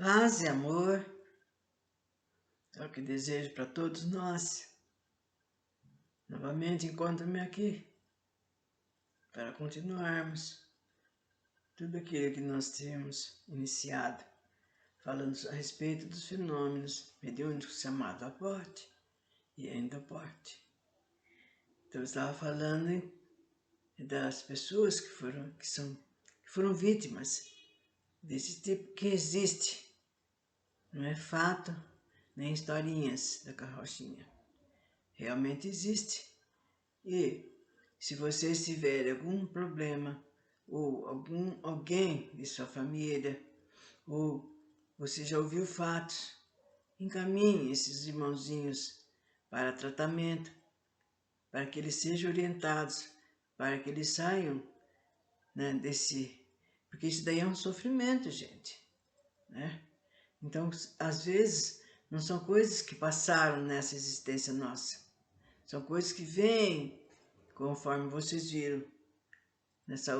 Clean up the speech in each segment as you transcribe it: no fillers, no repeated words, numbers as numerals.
Paz e amor é o que desejo para todos nós. Novamente encontro-me aqui para continuarmos tudo aquilo que nós tínhamos iniciado, falando a respeito dos fenômenos mediúnicos chamados aporte e endoporte. Então eu estava falando das pessoas que foram vítimas desse tipo que existe. Não é fato, nem historinhas da carrochinha. Realmente existe. E se vocês tiverem algum problema, ou alguém de sua família, ou você já ouviu fatos, encaminhe esses irmãozinhos para tratamento, para que eles sejam orientados, para que eles saiam, né, porque isso daí é um sofrimento, gente, né? Então, às vezes, não são coisas que passaram nessa existência nossa. São coisas que vêm, conforme vocês viram, nessa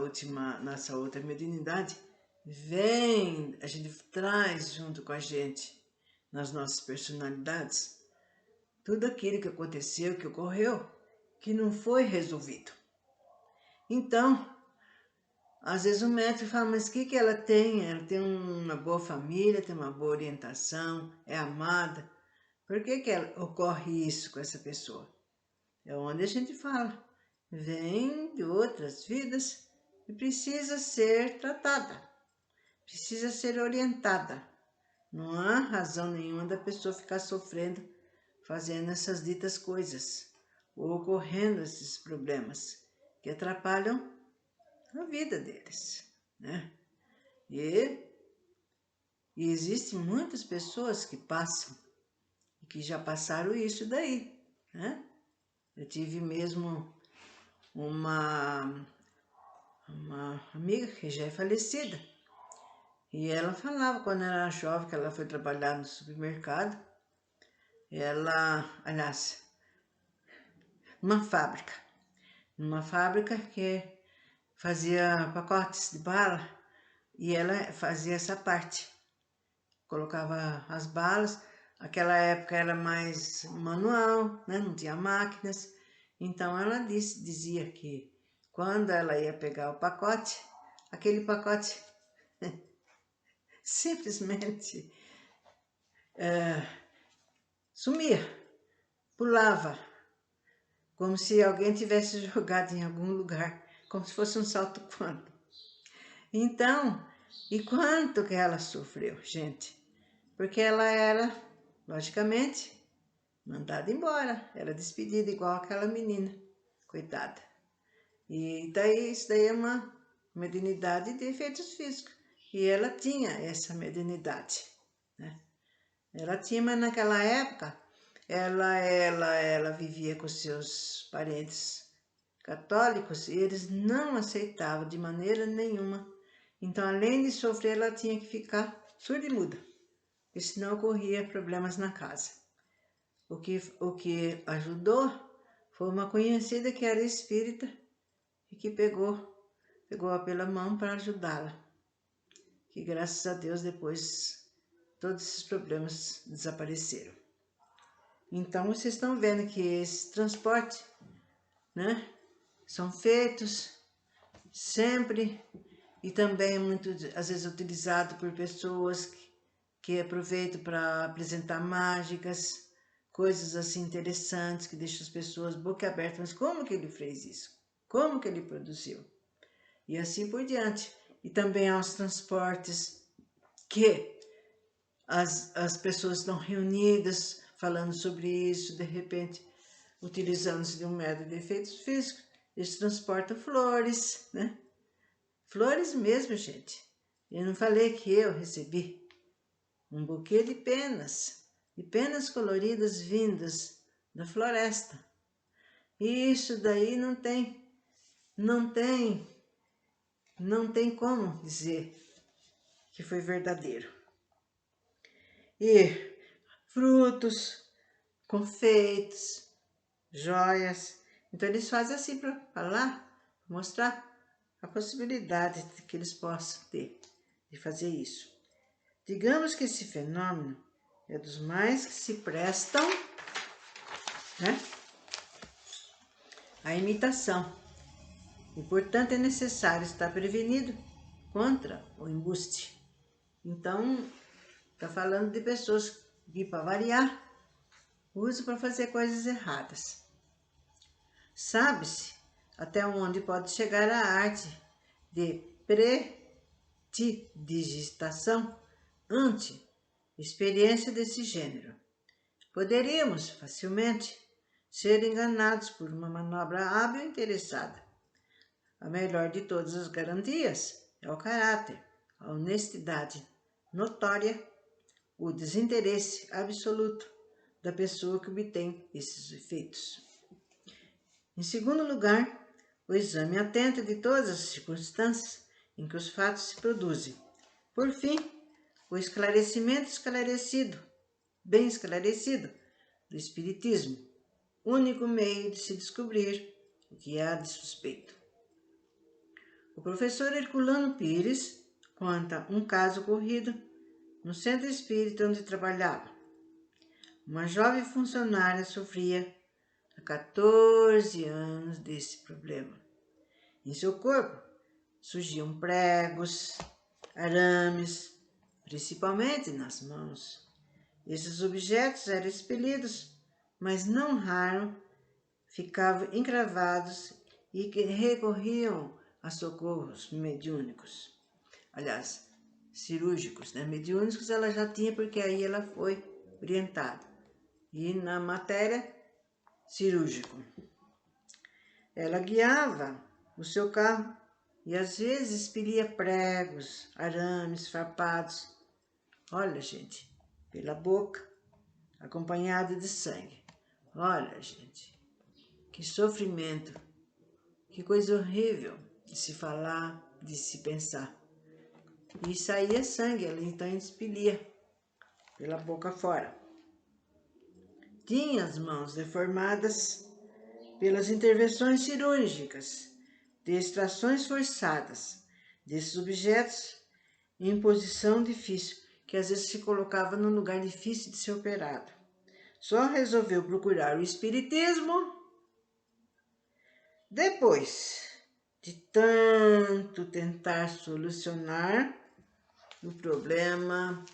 outra mediunidade, vem, a gente traz junto com a gente, nas nossas personalidades, tudo aquilo que aconteceu, que ocorreu, que não foi resolvido. Então, às vezes o médico fala, mas o que ela tem? Ela tem uma boa família, tem uma boa orientação, é amada. Por que ocorre isso com essa pessoa? É onde a gente fala. Vem de outras vidas e precisa ser tratada. Precisa ser orientada. Não há razão nenhuma da pessoa ficar sofrendo, fazendo essas ditas coisas, ou ocorrendo esses problemas que atrapalham a vida deles, né? E existem muitas pessoas que passam e que já passaram isso daí, né? Eu tive mesmo uma amiga que já é falecida e ela falava quando ela era jovem que ela foi trabalhar no supermercado, aliás, numa fábrica que fazia pacotes de bala e ela fazia essa parte, colocava as balas. Aquela época era mais manual, né? Não tinha máquinas, então ela dizia que quando ela ia pegar o pacote, aquele pacote simplesmente sumia, pulava, como se alguém tivesse jogado em algum lugar, como se fosse um salto quântico. Então, e quanto que ela sofreu, gente? Porque ela era, logicamente, mandada embora, era despedida igual aquela menina, coitada. E daí, isso daí é uma mediunidade de efeitos físicos. E ela tinha essa mediunidade, né? Ela tinha, mas naquela época, ela vivia com seus parentes católicos e eles não aceitavam de maneira nenhuma. Então, além de sofrer, ela tinha que ficar surda e muda, porque senão ocorria problemas na casa. O que ajudou foi uma conhecida que era espírita e que pegou-a pela mão para ajudá-la. Que graças a Deus depois todos esses problemas desapareceram. Então vocês estão vendo que esse transporte, né, são feitos sempre e também às vezes utilizado por pessoas que aproveitam para apresentar mágicas, coisas assim interessantes que deixam as pessoas boquiabertas. Mas como que ele fez isso? Como que ele produziu? E assim por diante. E também há os transportes que as pessoas estão reunidas falando sobre isso, de repente, utilizando-se de um método de efeitos físicos, eles transportam flores, né? Flores mesmo, gente. Eu não falei que eu recebi um buquê de penas coloridas vindas da floresta. E isso daí não tem como dizer que foi verdadeiro. E frutos, confeitos, joias. Então eles fazem assim para falar, mostrar a possibilidade que eles possam ter de fazer isso. Digamos que esse fenômeno é dos mais que se prestam, né, à imitação. E, portanto, é necessário estar prevenido contra o embuste. Então, está falando de pessoas que, para variar, usam para fazer coisas erradas. Sabe-se até onde pode chegar a arte de prestidigitação ante experiência desse gênero. Poderíamos facilmente ser enganados por uma manobra hábil e interessada. A melhor de todas as garantias é o caráter, a honestidade notória, o desinteresse absoluto da pessoa que obtém esses efeitos. Em segundo lugar, o exame atento de todas as circunstâncias em que os fatos se produzem. Por fim, o esclarecimento bem esclarecido, do Espiritismo, único meio de se descobrir o que há de suspeito. O professor Herculano Pires conta um caso ocorrido no centro espírita onde trabalhava. Uma jovem funcionária sofria há 14 anos desse problema. Em seu corpo surgiam pregos, arames, principalmente nas mãos. Esses objetos eram expelidos, mas não raro ficavam encravados e recorriam a socorros mediúnicos. Aliás, cirúrgicos, né? Mediúnicos ela já tinha, porque aí ela foi orientada. E na matéria, cirúrgico. Ela guiava o seu carro e às vezes expelia pregos, arames, farpados. Olha, gente, pela boca, acompanhado de sangue. Olha, gente, que sofrimento, que coisa horrível de se falar, de se pensar. E saía sangue, ela então expelia pela boca fora. Tinha as mãos deformadas pelas intervenções cirúrgicas, de extrações forçadas desses objetos em posição difícil, que às vezes se colocava num lugar difícil de ser operado. Só resolveu procurar o espiritismo depois de tanto tentar solucionar o problema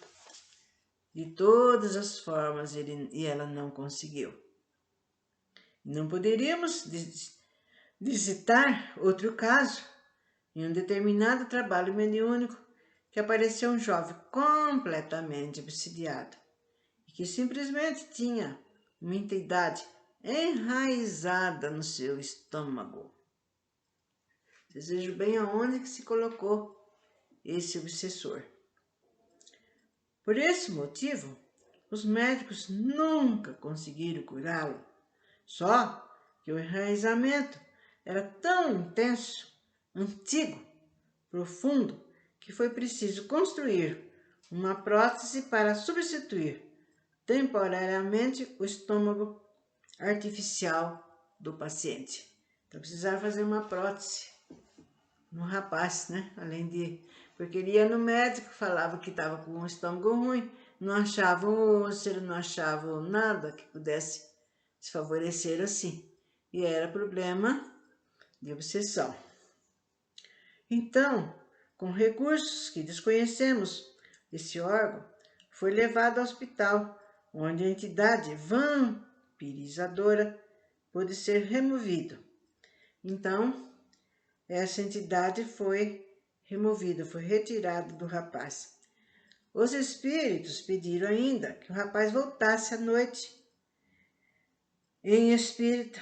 de todas as formas e ela não conseguiu. Não poderíamos visitar outro caso. Em um determinado trabalho mediúnico, que apareceu um jovem completamente obsidiado e que simplesmente tinha uma entidade enraizada no seu estômago. Vocês vejam bem aonde que se colocou esse obsessor. Por esse motivo, os médicos nunca conseguiram curá-lo, só que o enraizamento era tão intenso, antigo, profundo, que foi preciso construir uma prótese para substituir temporariamente o estômago artificial do paciente. Então precisava fazer uma prótese no rapaz, né? Além de... porque ele ia no médico, falava que estava com o estômago ruim, não achava um úlcero, não achava nada que pudesse se favorecer assim. E era problema de obsessão. Então, com recursos que desconhecemos, esse órgão foi levado ao hospital, onde a entidade vampirizadora pôde ser removida. Então, essa entidade foi removida, foi retirada do rapaz. Os espíritos pediram ainda que o rapaz voltasse à noite em espírito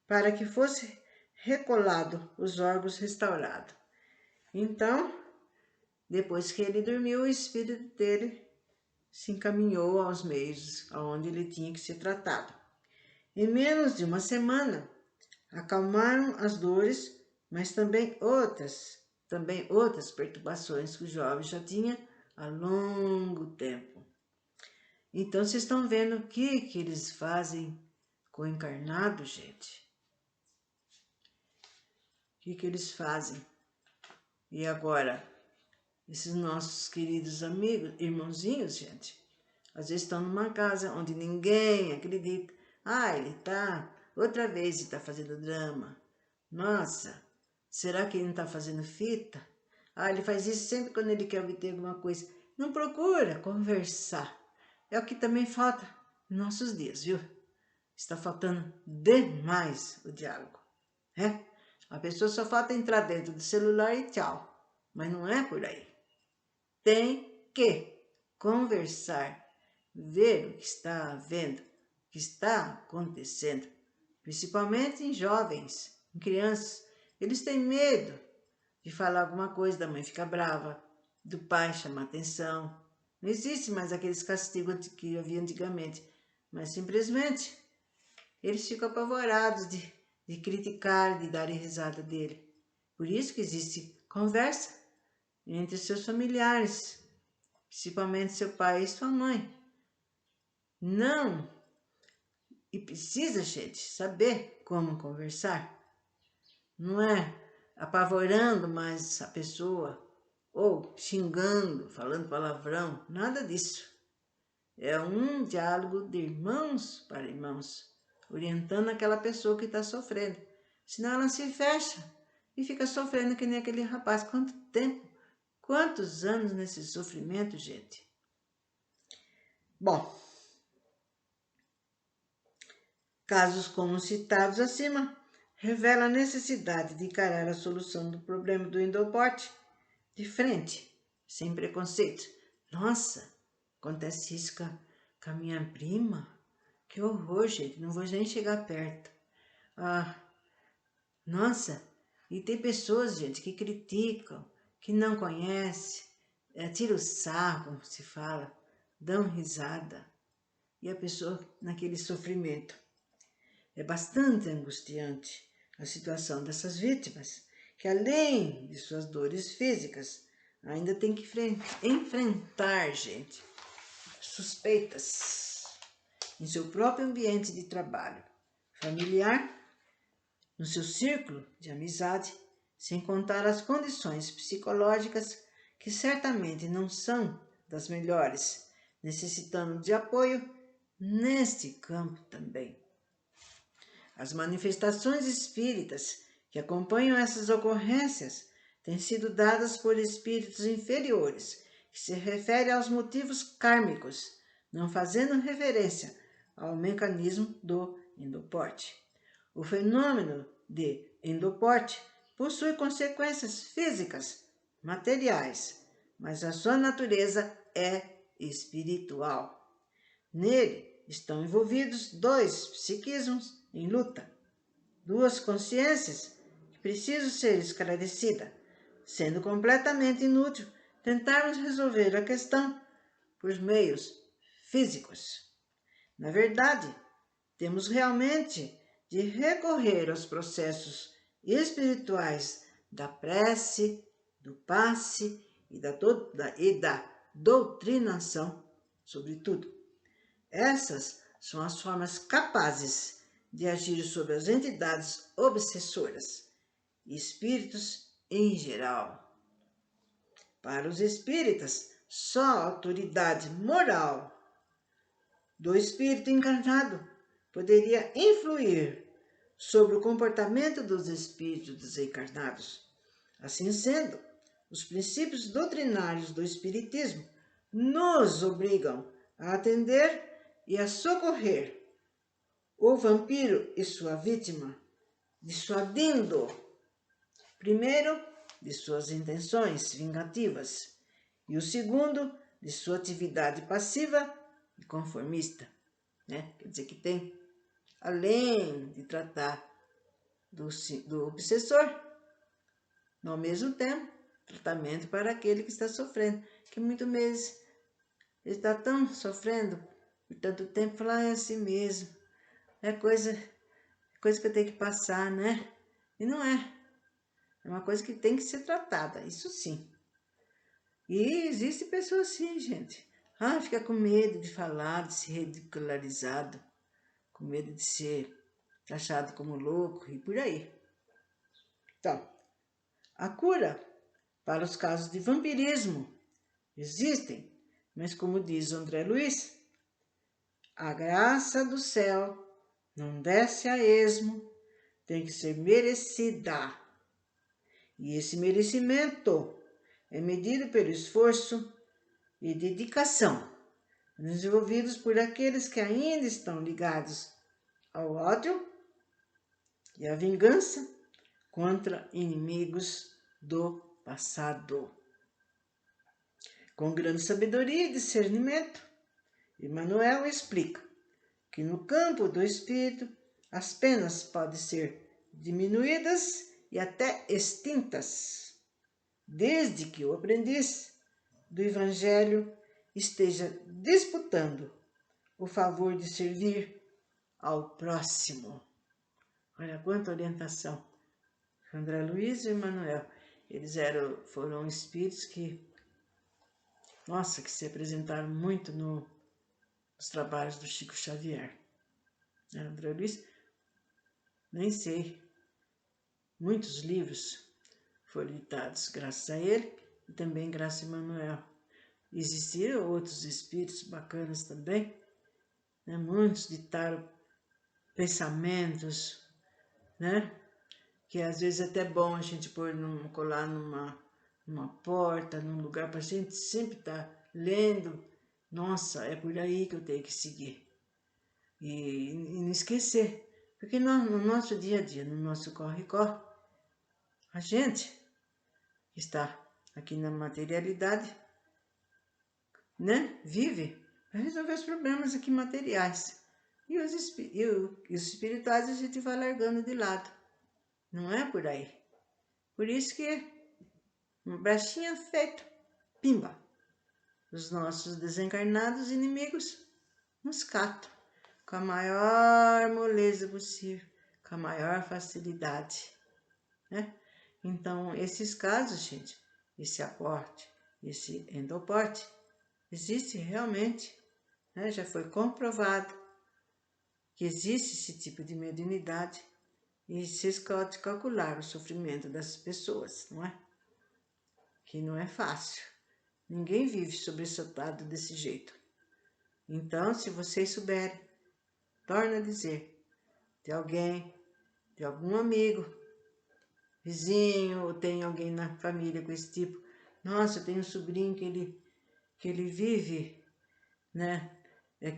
para que fosse recolado os órgãos restaurados. Então, depois que ele dormiu, o espírito dele se encaminhou aos meios onde ele tinha que ser tratado. Em menos de uma semana, acalmaram as dores, mas também outras perturbações que o jovem já tinha há longo tempo. Então, vocês estão vendo o que eles fazem com o encarnado, gente? O que eles fazem? E agora, Esses nossos queridos amigos, irmãozinhos, gente, às vezes estão numa casa onde ninguém acredita. Ah, ele tá, outra vez ele está fazendo drama. Nossa, será que ele não está fazendo fita? Ah, ele faz isso sempre quando ele quer obter alguma coisa. Não procura conversar. É o que também falta nos nossos dias, viu? Está faltando demais o diálogo, né? A pessoa só falta entrar dentro do celular e tchau. Mas não é por aí. Tem que conversar, ver o que está havendo, o que está acontecendo, principalmente em jovens, em crianças. Eles têm medo de falar alguma coisa, da mãe ficar brava, do pai chamar atenção. Não existe mais aqueles castigos que havia antigamente, mas simplesmente eles ficam apavorados de criticar, de darem risada dele. Por isso que existe conversa entre seus familiares, principalmente seu pai e sua mãe. Não, e precisa, gente, saber como conversar. Não é apavorando mais a pessoa, ou xingando, falando palavrão, nada disso. É um diálogo de irmãos para irmãos, orientando aquela pessoa que está sofrendo. Senão ela se fecha e fica sofrendo que nem aquele rapaz. Quanto tempo, quantos anos nesse sofrimento, gente? Bom, casos como citados acima revelam a necessidade de encarar a solução do problema do endoporte de frente, sem preconceito. Nossa, acontece isso com a minha prima? Que horror, gente, não vou nem chegar perto. Ah, nossa, e tem pessoas, gente, que criticam, que não conhecem, tira o sarro, como se fala, dão risada. E a pessoa naquele sofrimento. É bastante angustiante a situação dessas vítimas, que além de suas dores físicas, ainda tem que enfrentar, gente, suspeitas em seu próprio ambiente de trabalho, familiar, no seu círculo de amizade, sem contar as condições psicológicas que certamente não são das melhores, necessitando de apoio neste campo também. As manifestações espíritas que acompanham essas ocorrências têm sido dadas por espíritos inferiores, que se referem aos motivos kármicos, não fazendo referência ao mecanismo do endoporte. O fenômeno de endoporte possui consequências físicas, materiais, mas a sua natureza é espiritual. Nele estão envolvidos dois psiquismos em luta, duas consciências que precisam ser esclarecidas, sendo completamente inútil tentarmos resolver a questão por meios físicos. Na verdade, temos realmente de recorrer aos processos espirituais da prece, do passe e da doutrinação, sobretudo. Essas são as formas capazes de agir sobre as entidades obsessoras e espíritos em geral. Para os espíritas, só a autoridade moral do espírito encarnado poderia influir sobre o comportamento dos espíritos desencarnados. Assim sendo, os princípios doutrinários do espiritismo nos obrigam a atender e a socorrer o vampiro e sua vítima, dissuadindo, primeiro, de suas intenções vingativas e o segundo, de sua atividade passiva e conformista. Né? Quer dizer que tem, além de tratar do obsessor, ao mesmo tempo, tratamento para aquele que está sofrendo, que muitas vezes ele está tão sofrendo por tanto tempo, falar é assim mesmo, é coisa que eu tenho que passar, né? E não é. É uma coisa que tem que ser tratada, isso sim. E existe pessoas assim, gente. Ah, fica com medo de falar, de ser ridicularizado, com medo de ser taxado como louco e por aí. Então, a cura para os casos de vampirismo. Existem, mas como diz André Luiz, a graça do céu não desce a esmo, tem que ser merecida. E esse merecimento é medido pelo esforço e dedicação desenvolvidos por aqueles que ainda estão ligados ao ódio e à vingança contra inimigos do passado. Com grande sabedoria e discernimento, Emmanuel explica que no campo do espírito as penas podem ser diminuídas e até extintas, desde que o aprendiz do Evangelho esteja disputando o favor de servir ao próximo. Olha quanta orientação. André Luiz e Emmanuel, eles foram espíritos que, nossa, que se apresentaram muito nos trabalhos do Chico Xavier. André Luiz, nem sei, muitos livros foram editados graças a ele e também graças a Emmanuel. Existiram outros espíritos bacanas também, né? Muitos ditaram pensamentos, né? Que às vezes é até bom a gente colar numa porta, num lugar, para a gente sempre estar lendo. Nossa, é por aí que eu tenho que seguir. E não esquecer, porque no nosso dia a dia, no nosso corre-corre, a gente que está aqui na materialidade, né, vive para resolver os problemas aqui materiais. E os espirituais a gente vai largando de lado. Não é por aí. Por isso que um brachinho feito, pimba, os nossos desencarnados inimigos nos catam com a maior moleza possível, com a maior facilidade, né? Então, esses casos, gente, esse aporte, esse endoporte, existe realmente, né? Já foi comprovado que existe esse tipo de mediunidade e se pode calcular o sofrimento das pessoas, não é? Que não é fácil. Ninguém vive sobressaltado desse jeito. Então, se vocês souberem, torna a dizer, de alguém, de algum amigo, vizinho, ou tem alguém na família com esse tipo, nossa, eu tenho um sobrinho que ele vive, né,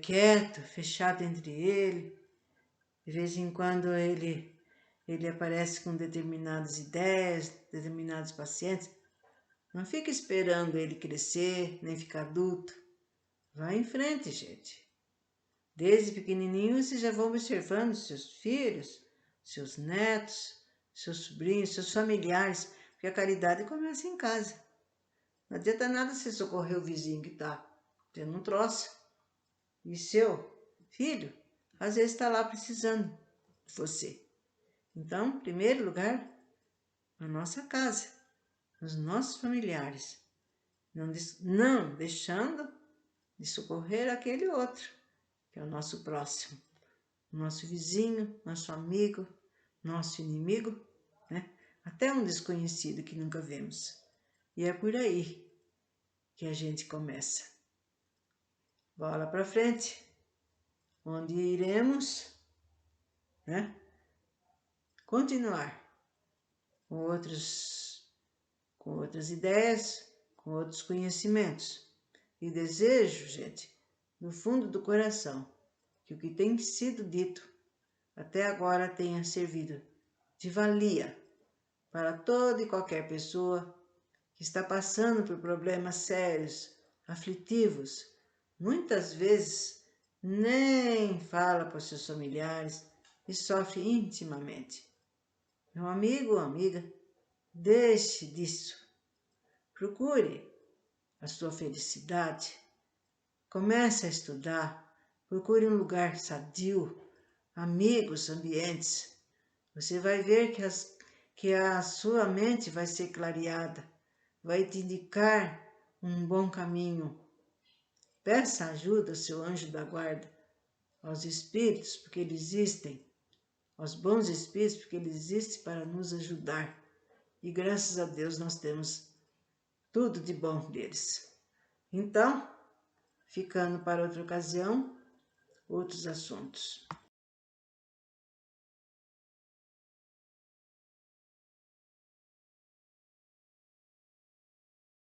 quieto, fechado entre ele, de vez em quando ele aparece com determinadas ideias, determinados pacientes. Não fica esperando ele crescer, nem ficar adulto. Vai em frente, gente. Desde pequenininho, vocês já vão observando seus filhos, seus netos, seus sobrinhos, seus familiares, porque a caridade começa em casa. Não adianta nada você socorrer o vizinho que está tendo um troço. E seu filho, às vezes, está lá precisando de você. Então, em primeiro lugar, a nossa casa, os nossos familiares, não deixando de socorrer aquele outro, que é o nosso próximo, nosso vizinho, nosso amigo, nosso inimigo, né? Até um desconhecido que nunca vemos. E é por aí que a gente começa. Bola para frente, onde iremos, né, continuar com outras ideias, com outros conhecimentos. E desejo, gente, no fundo do coração, que o que tem sido dito até agora tenha servido de valia para toda e qualquer pessoa que está passando por problemas sérios, aflitivos, muitas vezes nem fala para os seus familiares e sofre intimamente. Meu amigo ou amiga, deixe disso. Procure a sua felicidade. Comece a estudar. Procure um lugar sadio, amigos, ambientes. Você vai ver que a sua mente vai ser clareada, vai te indicar um bom caminho. Peça ajuda ao seu anjo da guarda, aos espíritos, porque eles existem, aos bons espíritos, porque eles existem para nos ajudar. E graças a Deus nós temos tudo de bom deles. Então, ficando para outra ocasião, outros assuntos.